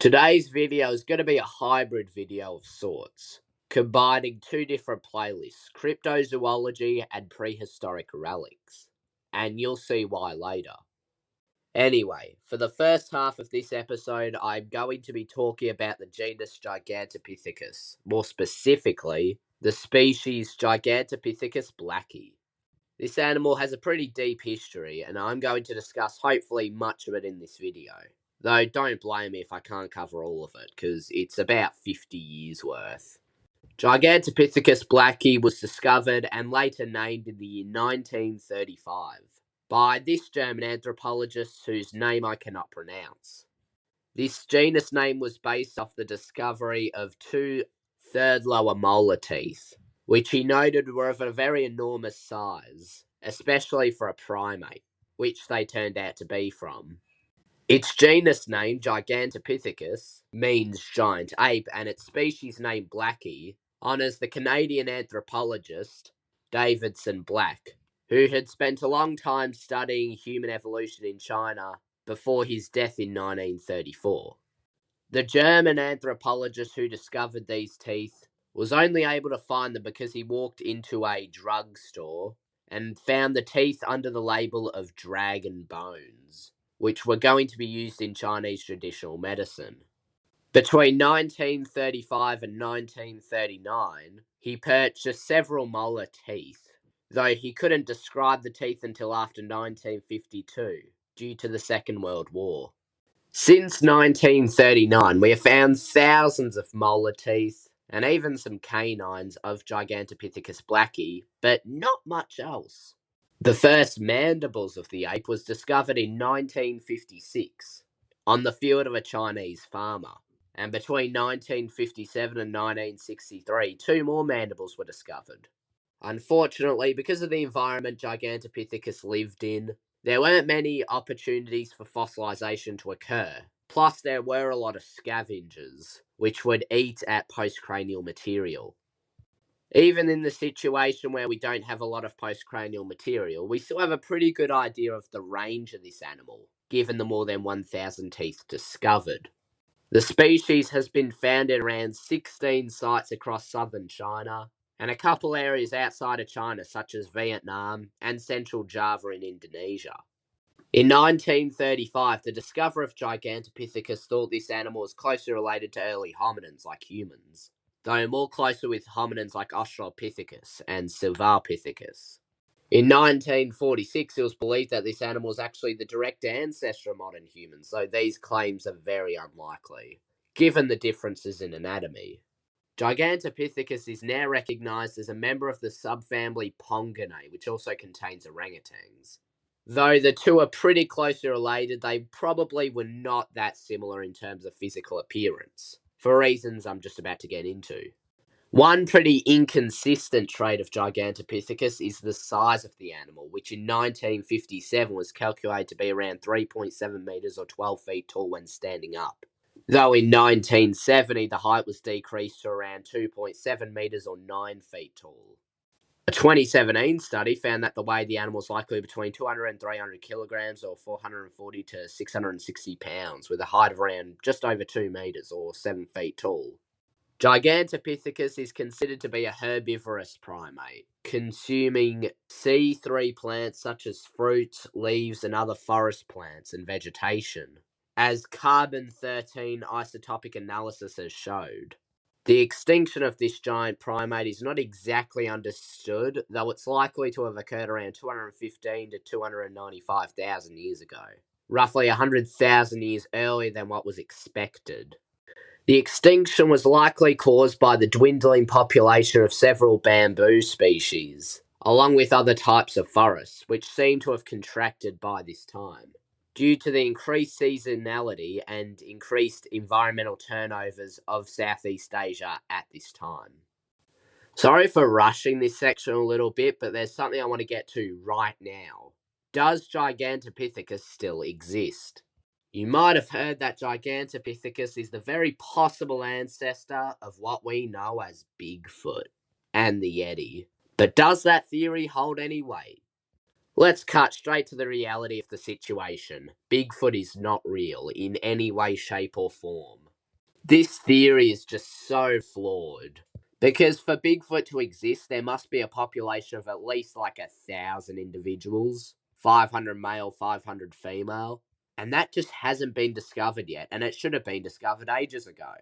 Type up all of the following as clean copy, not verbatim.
Today's video is going to be a hybrid video of sorts, combining two different playlists, cryptozoology and prehistoric relics, and you'll see why later. Anyway, for the first half of this episode, I'm going to be talking about the genus Gigantopithecus, more specifically, the species Gigantopithecus blacki. This animal has a pretty deep history, and I'm going to discuss hopefully much of it in this video. Though don't blame me if I can't cover all of it, because it's about 50 years worth. Gigantopithecus blacki was discovered and later named in the year 1935 by this German anthropologist whose name I cannot pronounce. This genus name was based off the discovery of two third lower molar teeth, which he noted were of a very enormous size, especially for a primate, which they turned out to be from. Its genus name, Gigantopithecus, means giant ape, and its species name, blacki, honours the Canadian anthropologist Davidson Black, who had spent a long time studying human evolution in China before his death in 1934. The German anthropologist who discovered these teeth was only able to find them because he walked into a drugstore and found the teeth under the label of dragon bones, which were going to be used in Chinese traditional medicine. Between 1935 and 1939, he purchased several molar teeth, though he couldn't describe the teeth until after 1952, due to the Second World War. Since 1939, we have found thousands of molar teeth, and even some canines of Gigantopithecus blacki, but not much else. The first mandibles of the ape was discovered in 1956 on the field of a Chinese farmer, and between 1957 and 1963, two more mandibles were discovered. Unfortunately, because of the environment Gigantopithecus lived in, there weren't many opportunities for fossilization to occur, plus there were a lot of scavengers, which would eat at postcranial material. Even in the situation where we don't have a lot of postcranial material, we still have a pretty good idea of the range of this animal, given the more than 1,000 teeth discovered. The species has been found in around 16 sites across southern China, and a couple areas outside of China, such as Vietnam and central Java in Indonesia. In 1935, the discoverer of Gigantopithecus thought this animal was closely related to early hominins like humans, though more closely with hominins like Australopithecus and Silvalopithecus. In 1946, it was believed that this animal was actually the direct ancestor of modern humans, though these claims are very unlikely, given the differences in anatomy. Gigantopithecus is now recognized as a member of the subfamily Ponginae, which also contains orangutans. Though the two are pretty closely related, they probably were not that similar in terms of physical appearance, for reasons I'm just about to get into. One pretty inconsistent trait of Gigantopithecus is the size of the animal, which in 1957 was calculated to be around 3.7 metres or 12 feet tall when standing up. Though in 1970 the height was decreased to around 2.7 metres or 9 feet tall. A 2017 study found that the weight of the animal is likely between 200 and 300 kilograms or 440 to 660 pounds, with a height of around just over 2 metres or 7 feet tall. Gigantopithecus is considered to be a herbivorous primate, consuming C3 plants such as fruit, leaves, and other forest plants and vegetation, as carbon-13 isotopic analysis has showed. The extinction of this giant primate is not exactly understood, though it's likely to have occurred around 215 to 295,000 years ago, roughly 100,000 years earlier than what was expected. The extinction was likely caused by the dwindling population of several bamboo species, along with other types of forests, which seem to have contracted by this time, due to the increased seasonality and increased environmental turnovers of Southeast Asia at this time. Sorry for rushing this section a little bit, but there's something I want to get to right now. Does Gigantopithecus still exist? You might have heard that Gigantopithecus is the very possible ancestor of what we know as Bigfoot and the Yeti. But does that theory hold any weight? Let's cut straight to the reality of the situation. Bigfoot is not real in any way, shape, or form. This theory is just so flawed. Because for Bigfoot to exist, there must be a population of at least like 1,000 individuals, 500 male, 500 female, and that just hasn't been discovered yet, and it should have been discovered ages ago.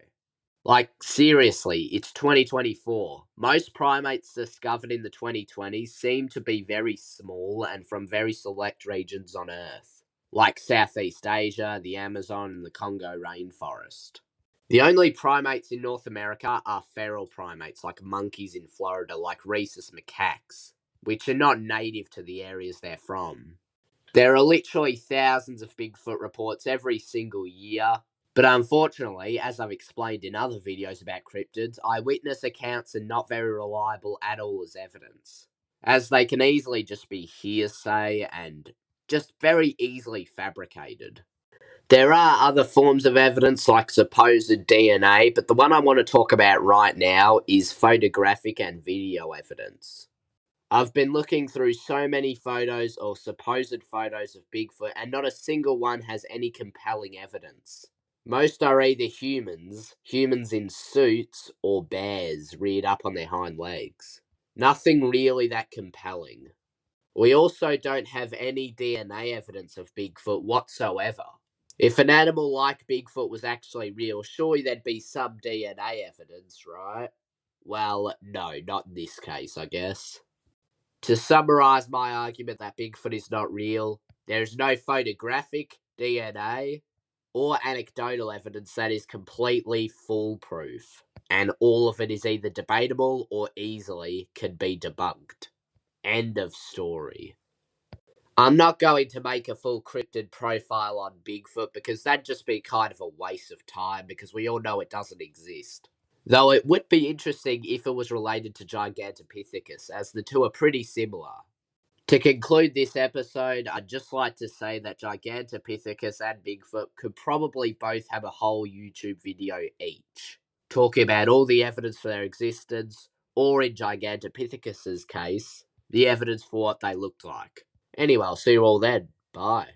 Like, seriously, it's 2024. Most primates discovered in the 2020s seem to be very small and from very select regions on Earth, like Southeast Asia, the Amazon, and the Congo rainforest. The only primates in North America are feral primates, like monkeys in Florida, like rhesus macaques, which are not native to the areas they're from. There are literally thousands of Bigfoot reports every single year, but unfortunately, as I've explained in other videos about cryptids, eyewitness accounts are not very reliable at all as evidence, as they can easily just be hearsay and just very easily fabricated. There are other forms of evidence like supposed DNA, but the one I want to talk about right now is photographic and video evidence. I've been looking through so many photos or supposed photos of Bigfoot, and not a single one has any compelling evidence. Most are either humans in suits, or bears reared up on their hind legs. Nothing really that compelling. We also don't have any DNA evidence of Bigfoot whatsoever. If an animal like Bigfoot was actually real, surely there'd be some DNA evidence, right? Well, no, not in this case, I guess. To summarize my argument that Bigfoot is not real, there is no photographic, DNA, or anecdotal evidence that is completely foolproof, and all of it is either debatable or easily can be debunked. End of story. I'm not going to make a full cryptid profile on Bigfoot because that'd just be kind of a waste of time because we all know it doesn't exist. Though it would be interesting if it was related to Gigantopithecus, as the two are pretty similar. To conclude this episode, I'd just like to say that Gigantopithecus and Bigfoot could probably both have a whole YouTube video each, talking about all the evidence for their existence, or in Gigantopithecus's case, the evidence for what they looked like. Anyway, I'll see you all then. Bye.